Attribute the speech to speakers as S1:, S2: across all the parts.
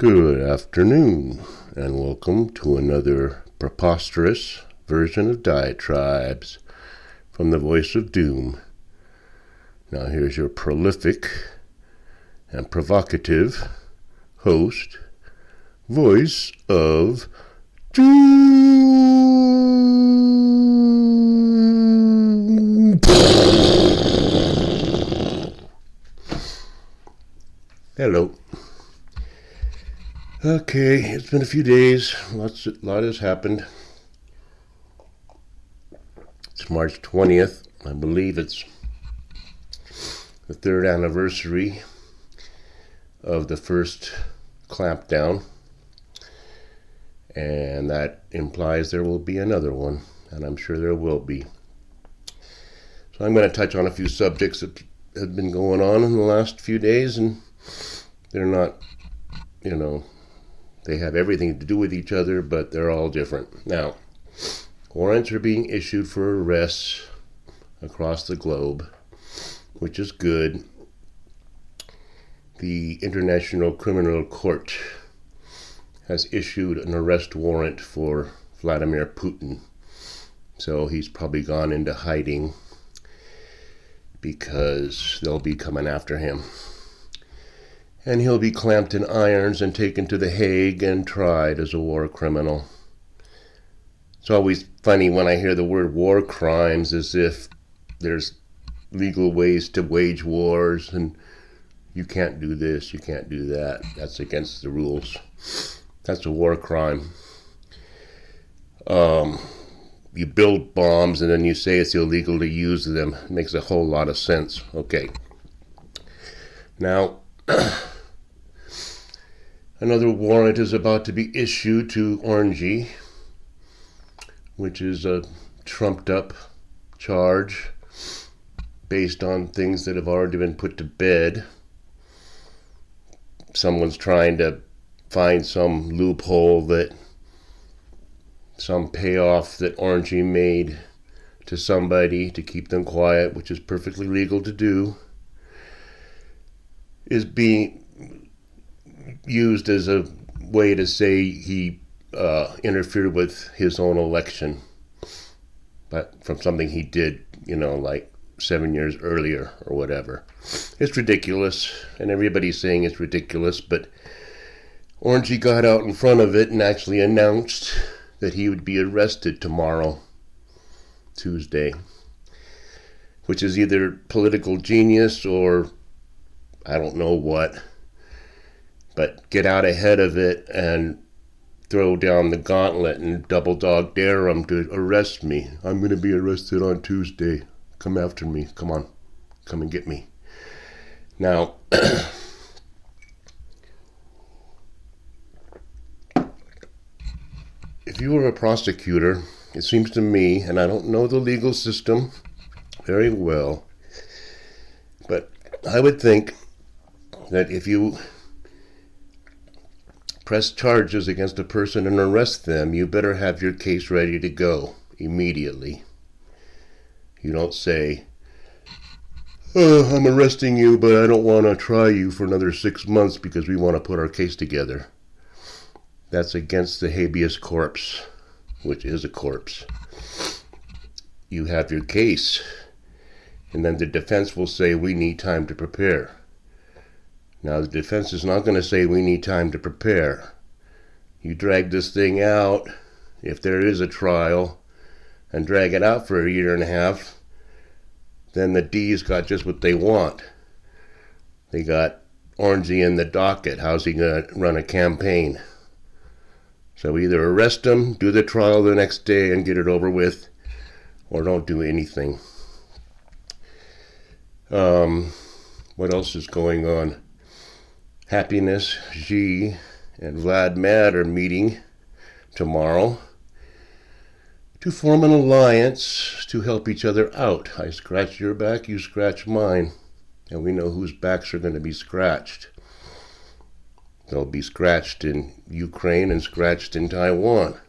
S1: Good afternoon, and welcome to another preposterous version of Diatribes from the Voice of Doom. Now here's your prolific and provocative host, Voice of Doom. Hello. Okay, it's been a few days. A lot has happened. It's March 20th. I believe it's the third anniversary of the first clampdown. And that implies there will be another one. And I'm sure there will be. So I'm going to touch on a few subjects that have been going on in the last few days. And they're not, they have everything to do with each other, but they're all different. Now, warrants are being issued for arrests across the globe, which is good. The International Criminal Court has issued an arrest warrant for Vladimir Putin. So he's probably gone into hiding because they'll be coming after him. And he'll be clamped in irons and taken to The Hague and tried as a war criminal. It's always funny when I hear the word war crimes, as if there's legal ways to wage wars and you can't do this, you can't do that. That's against the rules. That's a war crime. You build bombs and then you say it's illegal to use them. It makes a whole lot of sense. Okay. Now, another warrant is about to be issued to Orangey, which is a trumped-up charge based on things that have already been put to bed. Someone's trying to find some loophole, some payoff that Orangey made to somebody to keep them quiet, which is perfectly legal to do, is being used as a way to say he interfered with his own election, but from something he did, like 7 years earlier or whatever. It's ridiculous, and everybody's saying it's ridiculous, but Orangey got out in front of it and actually announced that he would be arrested tomorrow, Tuesday, which is either political genius or I don't know what. But get out ahead of it and throw down the gauntlet and double dog dare them to arrest me. I'm going to be arrested on Tuesday. Come after me. Come on. Come and get me. Now, if you were a prosecutor, it seems to me, and I don't know the legal system very well, but I would think that if you press charges against a person and arrest them, you better have your case ready to go immediately. You don't say, I'm arresting you, but I don't want to try you for another 6 months because we want to put our case together. That's against the habeas corpus, which is a corpse. You have your case, and then the defense will say, we need time to prepare. Now, the defense is not going to say we need time to prepare. You drag this thing out, if there is a trial, and drag it out for a year and a half, then the D's got just what they want. They got Orangey in the docket. How's he going to run a campaign? So either arrest him, do the trial the next day and get it over with, or don't do anything. What else is going on? Happiness, Xi, and Vlad Mad are meeting tomorrow to form an alliance to help each other out. I scratch your back, you scratch mine. And we know whose backs are going to be scratched. They'll be scratched in Ukraine and scratched in Taiwan.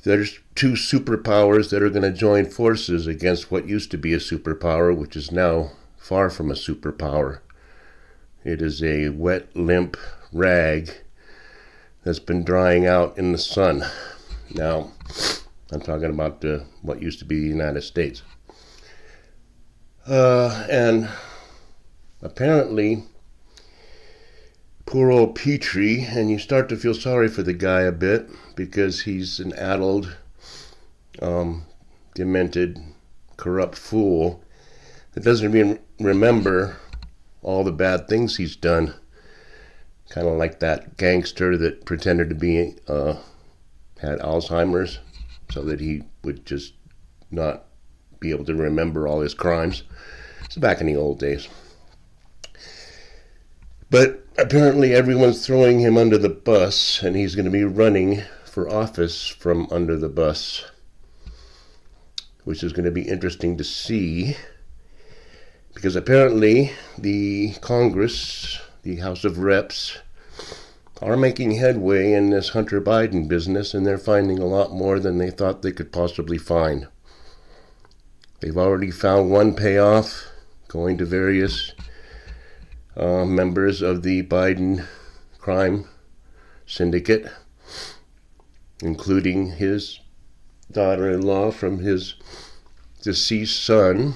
S1: There's two superpowers that are going to join forces against what used to be a superpower, which is now far from a superpower. It is a wet, limp rag that's been drying out in the sun. Now, I'm talking about what used to be the United States. And apparently, poor old Petri, and you start to feel sorry for the guy a bit because he's an addled, demented, corrupt fool that doesn't even remember all the bad things he's done. Kind of like that gangster that pretended to be, had Alzheimer's so that he would just not be able to remember all his crimes. It's back in the old days. But apparently everyone's throwing him under the bus, and he's going to be running for office from under the bus, which is going to be interesting to see, because apparently the Congress, the House of Reps, are making headway in this Hunter Biden business, and they're finding a lot more than they thought they could possibly find. They've already found one payoff going to various members of the Biden crime syndicate, including his daughter-in-law from his deceased son's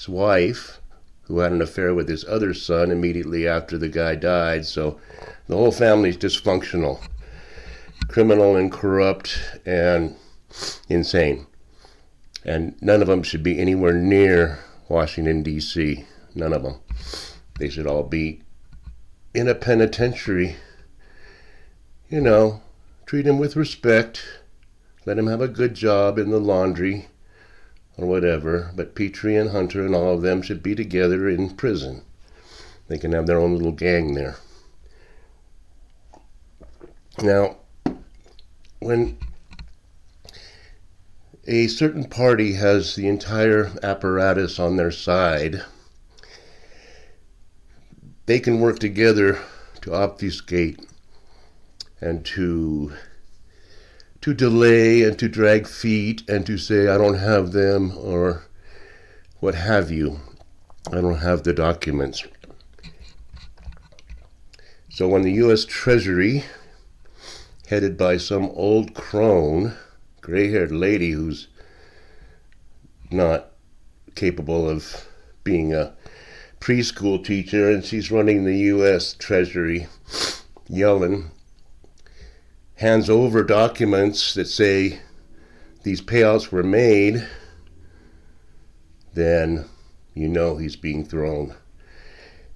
S1: wife, who had an affair with his other son immediately after the guy died. So the whole family's dysfunctional, criminal and corrupt and insane. And none of them should be anywhere near Washington, D.C. None of them. They should all be in a penitentiary. You know, treat him with respect. Let him have a good job in the laundry or whatever. But Petri and Hunter and all of them should be together in prison. They can have their own little gang there. Now, when a certain party has the entire apparatus on their side, they can work together to obfuscate and to delay and to drag feet and to say, I don't have them, or what have you. I don't have the documents. So when the U.S. Treasury, headed by some old crone, gray-haired lady who's not capable of being a preschool teacher, and she's running the U.S. Treasury, Yellen, hands over documents that say these payouts were made, then you know he's being thrown.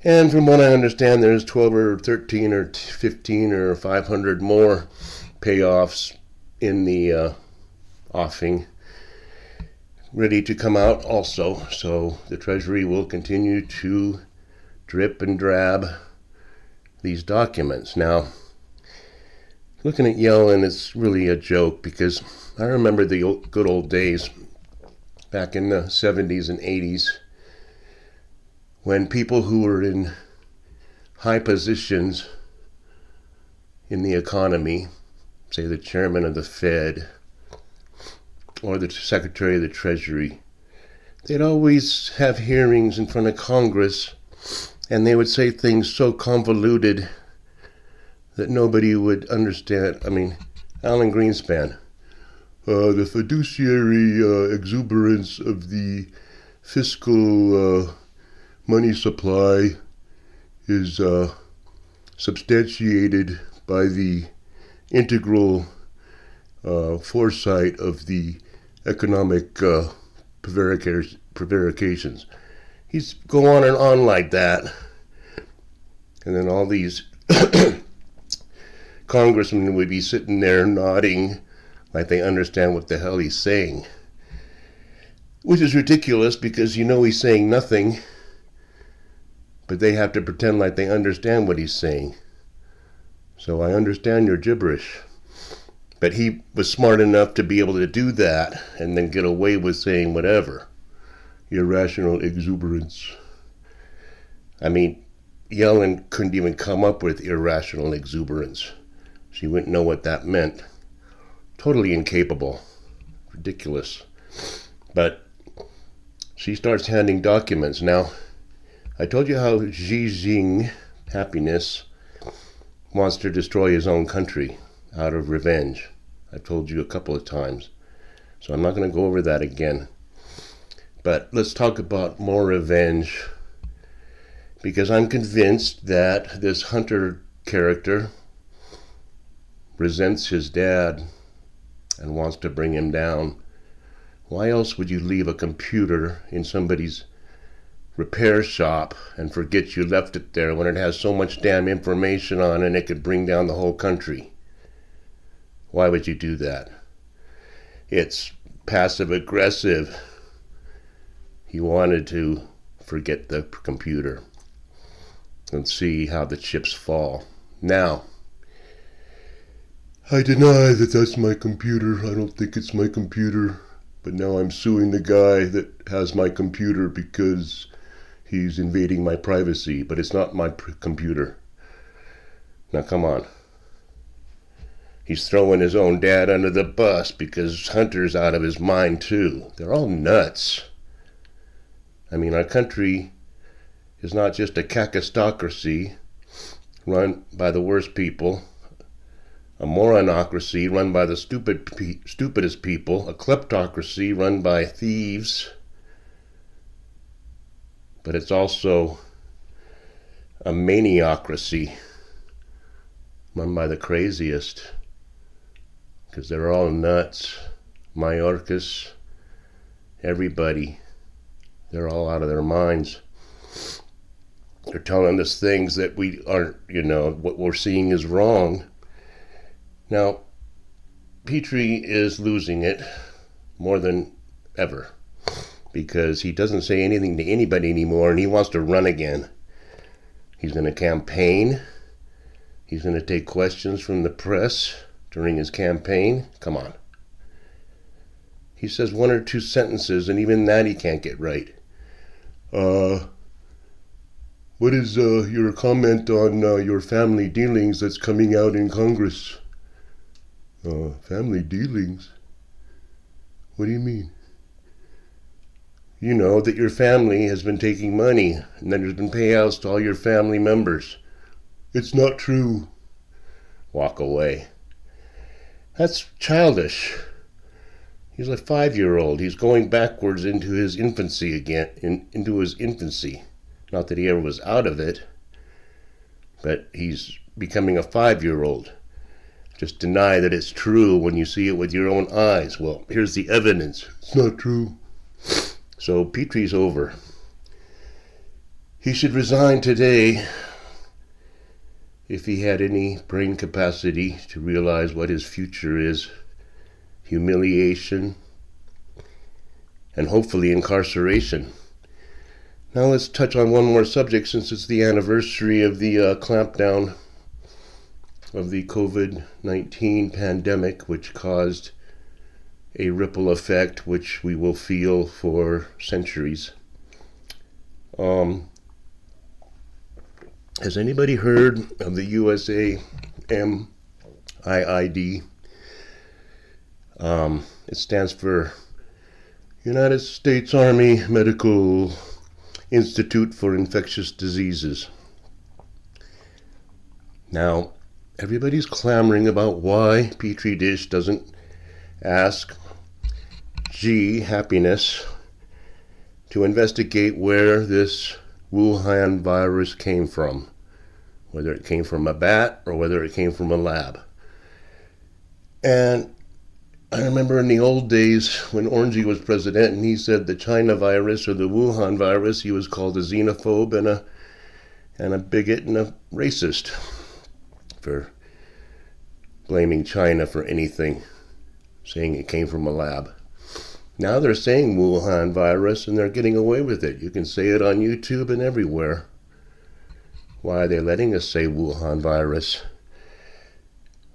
S1: And from what I understand, there's 12 or 13 or 15 or 500 more payoffs in the offing ready to come out also. So the Treasury will continue to drip and drab these documents. Now, looking at Yellen, it's really a joke, because I remember the good old days back in the 70s and 80s when people who were in high positions in the economy, say the chairman of the Fed or the Secretary of the Treasury, they'd always have hearings in front of Congress, and they would say things so convoluted that nobody would understand. I mean, Alan Greenspan, the fiduciary exuberance of the fiscal money supply is substantiated by the integral foresight of the economic prevarications. He's go on and on like that. And then all these congressmen would be sitting there nodding like they understand what the hell he's saying. Which is ridiculous, because you know he's saying nothing, but they have to pretend like they understand what he's saying. So I understand your gibberish. But he was smart enough to be able to do that and then get away with saying whatever. Irrational exuberance. I mean, Yellen couldn't even come up with irrational exuberance. She wouldn't know what that meant. Totally incapable. Ridiculous. But she starts handing documents. Now, I told you how Xi Jinping, Happiness, wants to destroy his own country out of revenge. I've told you a couple of times, so I'm not going to go over that again. But let's talk about more revenge, because I'm convinced that this Hunter character resents his dad and wants to bring him down. Why else would you leave a computer in somebody's repair shop and forget you left it there when it has so much damn information on it and it could bring down the whole country? Why would you do that? It's passive aggressive. He wanted to forget the computer and see how the chips fall. Now, I deny that that's my computer. I don't think it's my computer. But now I'm suing the guy that has my computer because he's invading my privacy. But it's not my computer. Now come on. He's throwing his own dad under the bus because Hunter's out of his mind too. They're all nuts. I mean, our country is not just a kakistocracy run by the worst people, a moronocracy run by the stupidest people, a kleptocracy run by thieves, but it's also a maniocracy run by the craziest, because they're all nuts. Mayorkas, everybody, they're all out of their minds. They're telling us things that we aren't, what we're seeing is wrong. Now, Petri is losing it more than ever because he doesn't say anything to anybody anymore and he wants to run again. He's going to campaign. He's going to take questions from the press during his campaign. Come on. He says one or two sentences and even that he can't get right. What is your comment on your family dealings that's coming out in Congress? Family dealings? What do you mean? You know that your family has been taking money and that there's been payouts to all your family members. It's not true. Walk away. That's childish. He's a 5-year-old. He's going backwards into his infancy again, into his infancy. Not that he ever was out of it, but he's becoming a 5-year-old. Just deny that it's true when you see it with your own eyes. Well, here's the evidence. It's not true. So Petri's over. He should resign today if he had any brain capacity to realize what his future is. Humiliation and hopefully incarceration. Now let's touch on one more subject since it's the anniversary of the clampdown of the COVID-19 pandemic, which caused a ripple effect which we will feel for centuries. Has anybody heard of the USAMIID? It stands for United States Army Medical Institute for Infectious Diseases. Now, everybody's clamoring about why Petri Dish doesn't ask Happiness to investigate where this Wuhan virus came from, whether it came from a bat or whether it came from a lab. And I remember in the old days when Orangey was president and he said the China virus or the Wuhan virus, he was called a xenophobe and a bigot and a racist for blaming China for anything, saying it came from a lab. Now they're saying Wuhan virus and they're getting away with it. You can say it on YouTube and everywhere. Why are they letting us say Wuhan virus?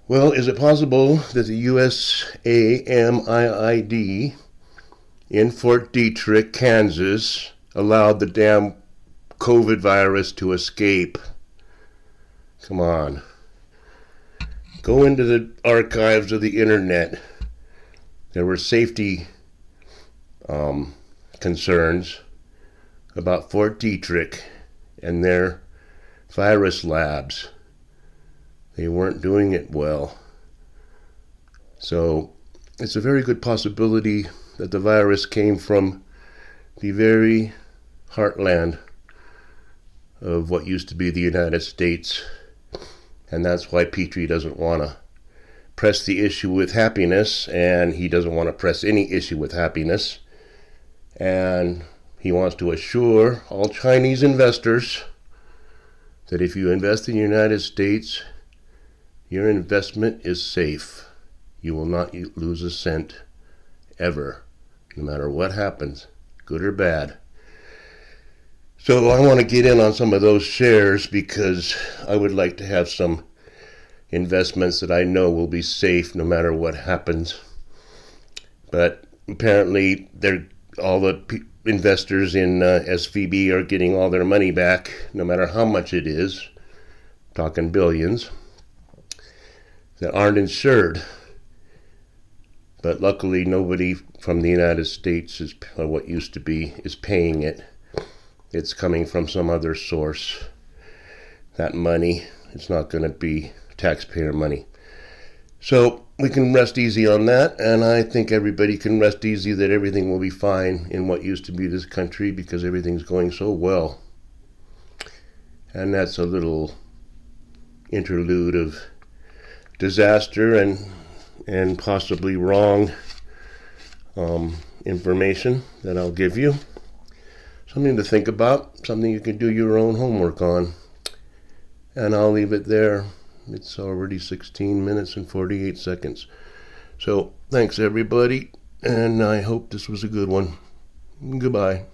S1: Well, is it possible that the USAMIID in Fort Detrick, Kansas, allowed the damn COVID virus to escape? Come on. Go into the archives of the internet. There were safety concerns about Fort Detrick and their virus labs. They weren't doing it well. So it's a very good possibility that the virus came from the very heartland of what used to be the United States. And that's why Petri doesn't want to press the issue with happiness, and he doesn't want to press any issue with happiness. And he wants to assure all Chinese investors that if you invest in the United States, your investment is safe. You will not lose a cent, ever, no matter what happens, good or bad. So I want to get in on some of those shares because I would like to have some investments that I know will be safe no matter what happens. But apparently all the investors in SVB are getting all their money back, no matter how much it is, talking billions, that aren't insured. But luckily nobody from the United States, or what used to be, is paying it. It's coming from some other source. That money, it's not going to be taxpayer money. So we can rest easy on that, and I think everybody can rest easy that everything will be fine in what used to be this country because everything's going so well. And that's a little interlude of disaster and possibly wrong information that I'll give you. Something to think about, something you can do your own homework on. And I'll leave it there. It's already 16 minutes and 48 seconds. So thanks everybody, and I hope this was a good one. Goodbye.